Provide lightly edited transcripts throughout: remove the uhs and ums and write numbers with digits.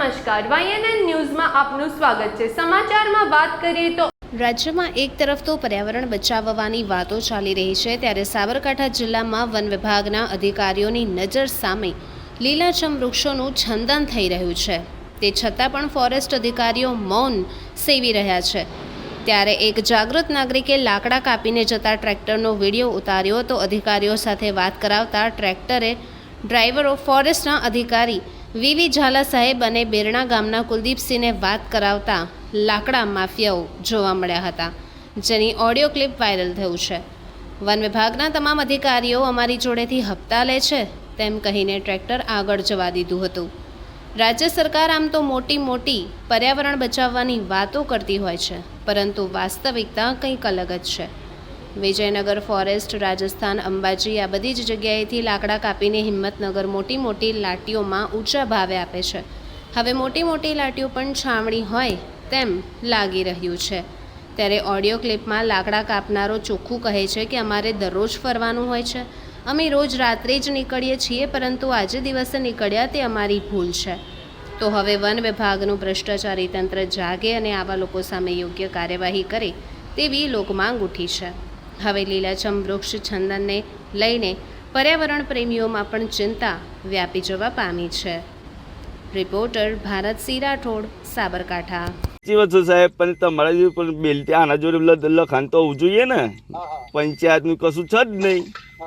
નમસ્કાર, YNN ન્યૂઝમાં આપનું સ્વાગત છે। સમાચારમાં વાત કરીએ તો રાજ્યમાં એક તરફ તો પર્યાવરણ બચાવવાની વાતો ચાલી રહી છે, ત્યારે સાબરકાંઠા જિલ્લામાં વન વિભાગના અધિકારીઓની નજર સામે લીલાછમ વૃક્ષોનું છંદન થઈ રહ્યું છે। તે છતાં પણ ફોરેસ્ટ અધિકારીઓ મૌન સેવી રહ્યા છે। ત્યારે એક જાગૃત નાગરિકે લાકડા કાપીને જતા ટ્રેક્ટરનો વિડીયો ઉતાર્યો તો અધિકારીઓ સાથે વાત કરાવતા ટ્રેક્ટરે ડ્રાઈવરો ફોરેસ્ટના અધિકારી વીવી ઝાલા સાહેબ અને બેરણા ગામના કુલદીપસિંહને વાત કરાવતા લાકડા માફિયાઓ જોવા મળ્યા હતા, જેની ઓડિયો ક્લિપ વાયરલ થયું છે। વન વિભાગના તમામ અધિકારીઓ અમારી જોડેથી હપ્તા લે છે તેમ કહીને ટ્રેક્ટર આગળ જવા દીધું હતું। રાજ્ય સરકાર આમ તો મોટી પર્યાવરણ બચાવવાની વાતો કરતી હોય છે, પરંતુ વાસ્તવિકતા કંઈક અલગ જ છે। વિજયનગર ફોરેસ્ટ, રાજસ્થાન, અંબાજી આ બધી જ જગ્યાએથી લાકડા કાપીને હિંમતનગર મોટી લાટીઓમાં ઊંચા ભાવે આપે છે। હવે મોટી લાટીઓ પણ છામણી હોય તેમ લાગી રહ્યું છે। ત્યારે ઓડિયો ક્લિપમાં લાકડા કાપનારો ચોખ્ખું કહે છે કે અમારે દરરોજ ફરવાનું હોય છે, અમે રોજ રાત્રે જ નીકળીએ છીએ, પરંતુ આજે દિવસે નીકળ્યા તે અમારી ભૂલ છે। તો હવે વન વિભાગનું ભ્રષ્ટાચારી તંત્ર જાગે અને આવા લોકો સામે યોગ્ય કાર્યવાહી કરે તેવી લોકમાંગ ઉઠી છે। હવે લીલાછમ વૃક્ષ છંદનને લઈને પર્યાવરણ પ્રેમીઓમાં પણ ચિંતા વ્યાપી જવા પામી છે। રિપોર્ટર ભારતસિંહ રાઠોડ, સાબરકાંઠા। સાચી વાત છે સાહેબ, પણ તમારા જેવું પણ બેલટી આના જોડે લખાણ તો હોવું જોઈએ ને। પંચાયતનું કશું છે જ નહીં,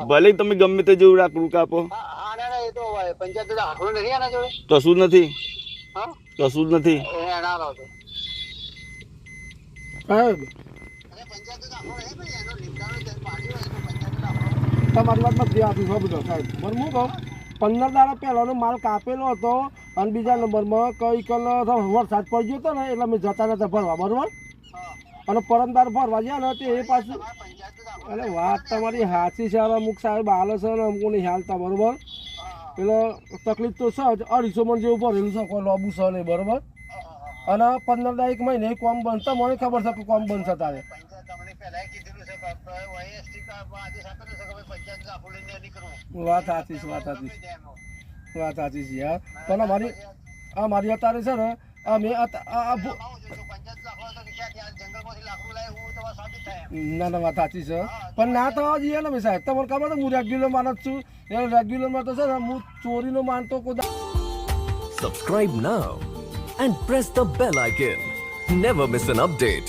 ભલે તમે ગમે તે જેવું રાખવું કાપો, કશું નથી। તમારી વાત નથી આપી બધો સાહેબ, બરાબર। હું કહું 15 દાડા પહેલાનો માલ કાપેલો હતો અને બીજા નંબરમાં કંઈક વરસાદ પડી ગયો હતો ને એટલે મેં જતા નતા ભરવા, બરાબર। અને પરમદાર ભરવા ગયા ને તે એ પાછું, એટલે વાત તમારી સાચી છે। અમુક સાહેબ હાલે છે ને અમુક નહીં હાલતા, બરાબર। એટલે તકલીફ તો છે જ, 250 મણ જેવું ભરેલું છે, કોઈ લોબુ છે નહીં, બરાબર। અને 15 દાડા 1 મહિને કોમ બનતા મને ખબર છે કે કોમ બનશે તારે। વાત સાચી છે યાર, પણ અમારી અત્યારે છે ને અમે ના વાત સાચી છે, પણ ના થવા જઈએ ને સાહેબ। તમને ખબર છે હું રેગ્યુલર માણસ છું, રેગ્યુલરમાં તો છે ને હું ચોરીનો માનતો કોઈ। Subscribe now and press the bell icon. Never miss an update.